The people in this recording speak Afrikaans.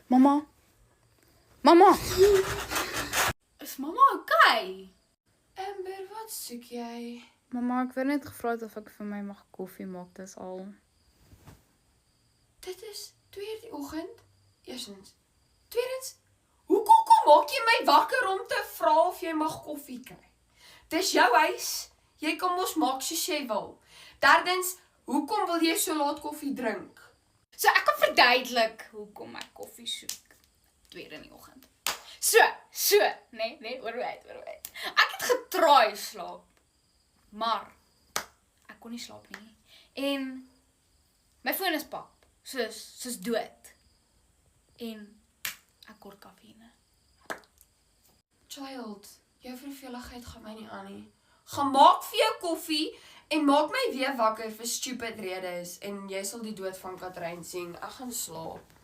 Mama? Mama? Is mama okay? Amber, wat soek jy? Mama, ek word net gevra of ek vir my mag koffie maak, dis al. Dit is 2 uur die oggend. Eerstens. Tweedens, hoekom maak jy my wakker om te vra of jy mag koffie kry? Dis jou huis. Jy kan mos maak soos jy wil. Derdens, hoekom wil jy so laat koffie drink? So ek kan verduidelik hoekom ek koffie soek. 2 uur in die oggend. So, nee, oorwyd. Ek het getraai slaap. Maar ek kon nie slaap nie. En my foon is pap, soos dood. En ek kort kafeïne. Child, jou verveligheid gaan my nie aan nie. Gaan maak vir jou koffie en maak my weer wakker vir stupid redes en jy sal die dood van Katrein sien. Ek gaan slaap.